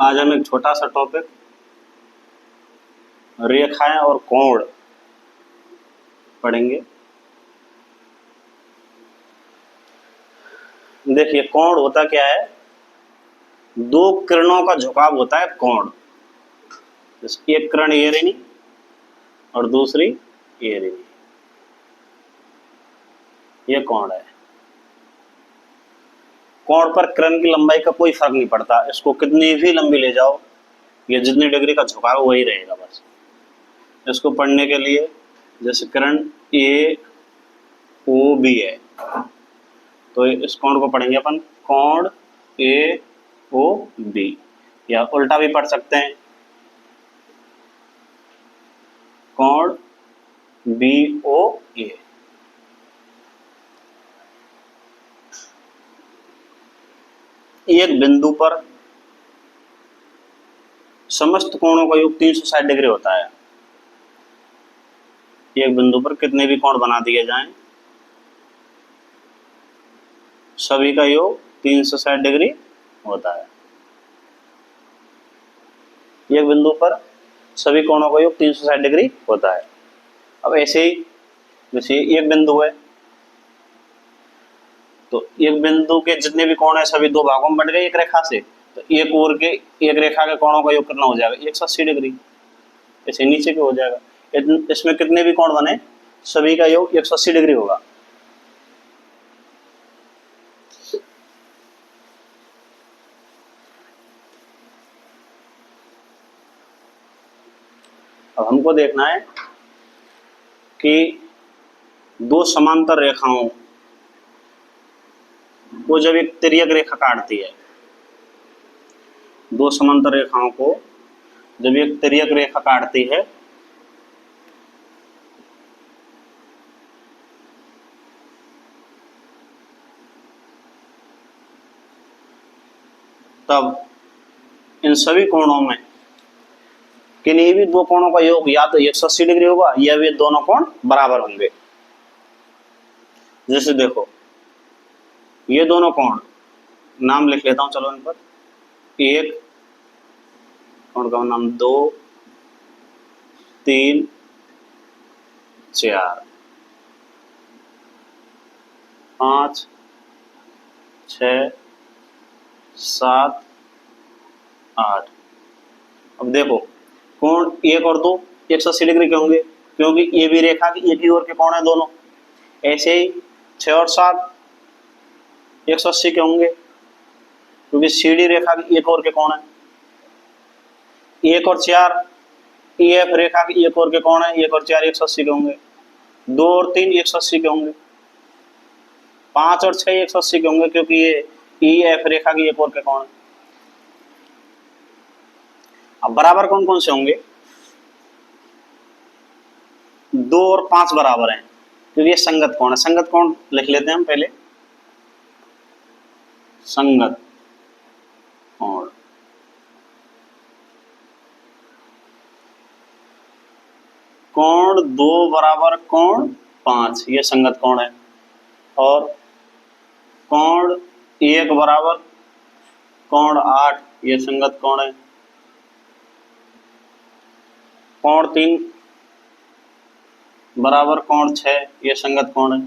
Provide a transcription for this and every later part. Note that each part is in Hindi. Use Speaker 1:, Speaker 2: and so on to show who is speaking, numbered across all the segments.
Speaker 1: आज हम एक छोटा सा टॉपिक रेखाएं और कोण पढ़ेंगे। देखिए, कोण होता क्या है? दो किरणों का झुकाव होता है कोण। एक किरण ये रही और दूसरी ये रही, ये कोण है। कोण पर किरण की लंबाई का कोई फर्क नहीं पड़ता, इसको कितनी भी लंबी ले जाओ, ये जितनी डिग्री का झुकाव वही रहेगा। बस इसको पढ़ने के लिए, जैसे किरण ए ओ बी है, तो इस कोण को पढ़ेंगे अपन कोण ए ओ बी, या उल्टा भी पढ़ सकते हैं, कोण बी ओ ए। एक बिंदु पर समस्त कोणों का योग 360 डिग्री होता है। एक बिंदु पर कितने भी कोण बना दिए जाएं, सभी का योग 360 डिग्री होता है। एक बिंदु पर सभी कोणों का योग 360 डिग्री होता है। अब ऐसे ही जैसे एक बिंदु है, तो एक बिंदु के जितने भी कोण है सभी दो भागों में बट गए एक रेखा से, तो एक ओर के एक रेखा के कोणों का योग कितना हो जाएगा? 180 डिग्री। ऐसे नीचे के हो जाएगा। इसमें कितने भी कोण बने सभी का योग 180 डिग्री होगा। अब हमको देखना है कि दो समांतर रेखाओं को जब एक तिर्यक रेखा काटती है, दो समांतर रेखाओं को जब एक तिर्यक रेखा काटती है, तब इन सभी कोणों में किन्हीं भी दो कोणों का योग या तो 180 डिग्री होगा या वे दोनों कोण बराबर होंगे। जैसे देखो, ये दोनों कोण, नाम लिख लेता हूं चलो इन पर। एक कोण का नाम 2, 3, 4, 5, 6, 7, 8। अब देखो, कोण 1 और 2 180 डिग्री के होंगे, क्योंकि ये भी रेखा की एक ही ओर के कोण है दोनों। ऐसे ही 6 और 7 180 के होंगे, क्योंकि सीधी रेखा की एक ओर के कोण है। 1 और 4 EF रेखा की एक ओर के कोण है, 1 और 4 180 के होंगे। 2 और 3 180 के होंगे। 5 और 6 180 के होंगे, क्योंकि ये EF रेखा की एक ओर के कोण है। अब बराबर कौन कौन से होंगे? 2 और 5 बराबर हैं, क्योंकि ये संगत कोण है। संगत कोण लिख लेते हैं हम पहले, संगत कोण। कोण 2 बराबर कोण 5, ये संगत कोण है। और कोण 1 बराबर कोण 8, ये संगत कोण है। कोण 3 बराबर कोण 6, ये संगत कोण है।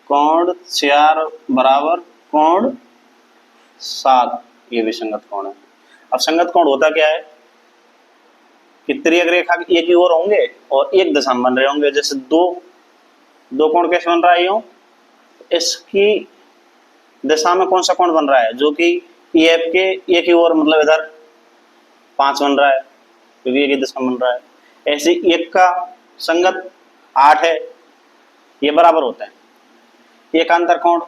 Speaker 1: कोण 4 बराबर कोण 7, ये भी संगत कोण है। अब संगत कोण होता क्या है कि तिर्यक रेखा की एक ही ओर होंगे और एक दिशा में बन रहे होंगे। जैसे दो कोण कैसे बन रहा है? यूं, इसकी दिशा में कौन सा कोण बन रहा है? जो कि EF के एक ही ओर, मतलब इधर 5 बन रहा है, क्योंकि एक ही दिशा में बन रहा है। ऐसे एक का संगत 8 है, ये बराबर होता है। एकांतर कोण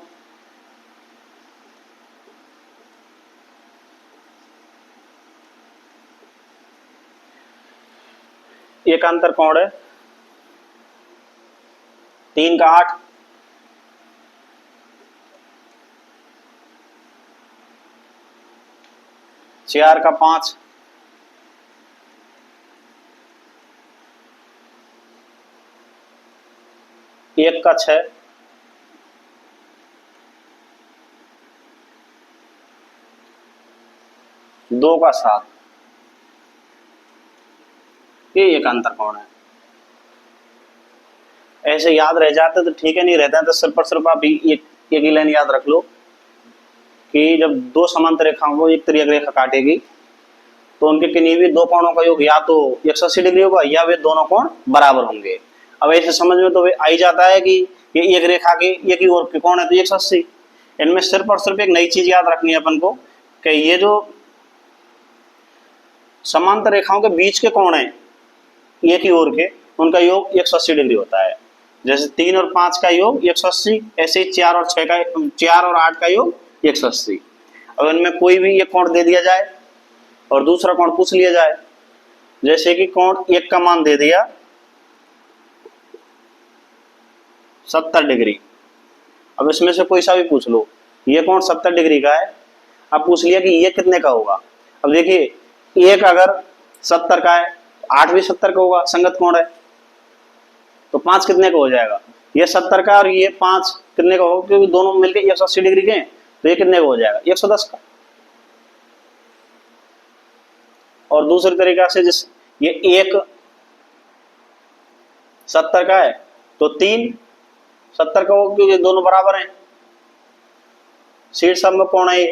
Speaker 1: एकांतर कोण है 3 का 8, 4 का 5, 1 का 6, 2 का 7, ये एक अंतर कोण है। ऐसे याद रह जाते तो ठीक है, नहीं रहते हैं तो सिर्फ और सिर्फ आप एक ही लाइन याद रख लो कि जब दो समांतर रेखाओं को एक तिर्यक रेखा काटेगी तो उनके किन्हीं भी दो कोणों का योग या तो 180 डिग्री होगा या वे दोनों कोण बराबर होंगे। अब ऐसे समझ में तो आ ही जाता है कि ये एक रेखा के एक ही ओर के कोण है तो 180। इनमें सिर्फ और सिर्फ एक नई चीज याद रखनी है अपन को कि ये जो समांतर रेखाओं के बीच के कोण है एक ही ओर के, उनका योग 180 डिग्री होता है। जैसे 3 और 5 का योग 180, ऐसे 4 और 6 का 4 और 8 का योग 180। अब इनमें कोई भी एक कोण दे दिया जाए और दूसरा कोण पूछ लिया जाए, जैसे कि कोण 1 का मान दे दिया 70 डिग्री। अब इसमें से कोई सा भी पूछ लो, ये कोण 70 डिग्री का है, अब पूछ लिया कि ये कितने का होगा। अब देखिए एक अगर 70 का है, 8 भी 70 का होगा, संगत कोण है, तो 5 कितने का हो जाएगा, ये 70 का और ये 5 कितने का होगा, क्योंकि दोनों मिलके 180 डिग्री के हैं, तो ये कितने का हो जाएगा 110 का। और दूसरी तरीका से जिस ये एक 70 का है तो 3 70 का होगा, क्योंकि दोनों बराबर हैं, शीर्षात्मक कोण है ये,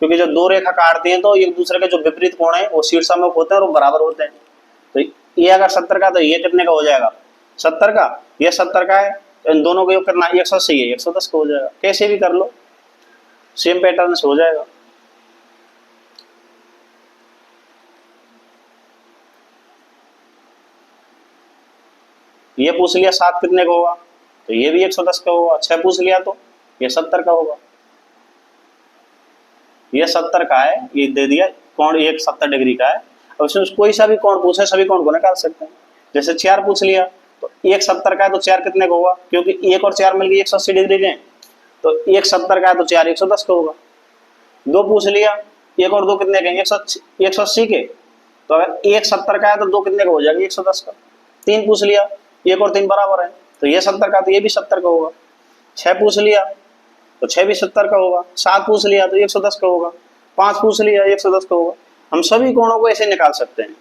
Speaker 1: क्योंकि जब दो रेखा काटती हैं तो एक दूसरे के जो विपरीत कोण है वो शीर्षात्मक होते हैं और वो बराबर होते हैं। तो ये अगर 70 का तो ये कितने का हो जाएगा 70 का, ये 70 का है, इन दोनों का योग कितना 180 है, 110 का हो जाएगा। कैसे भी कर लो, सेम पैटर्न से हो जाएगा। ये पूछ लिया 7 कितने का होगा, तो ये भी 110 का होगा। 6 पूछ लिया तो ये 70 का होगा। ये 70 का है, ये दे दिया कोण एक 70 डिग्री का है। अब इसमें कोई सा भी कोण पूछे सभी कोण को निकाल सकते हैं। जैसे 4 पूछ लिया तो एक 70 का है तो 4 कितने का होगा, क्योंकि 1 और 4 मिलकर 180 डिग्री के हैं, तो एक 70 का है तो 4 110 का होगा। 2 पूछ लिया, 1 और 2 कितने के 180 के, तो अगर एक 70 का है तो 2 कितने का हो जाएगा 110 का। 3 पूछ लिया, 1 और 3 बराबर है, तो ये 70 का तो ये भी 70 का होगा। 6 पूछ लिया तो 6 भी 70 का होगा। 7 पूछ लिया तो 110 का होगा। 5 पूछ लिया 110 का होगा। हम सभी कोणों को ऐसे निकाल सकते हैं।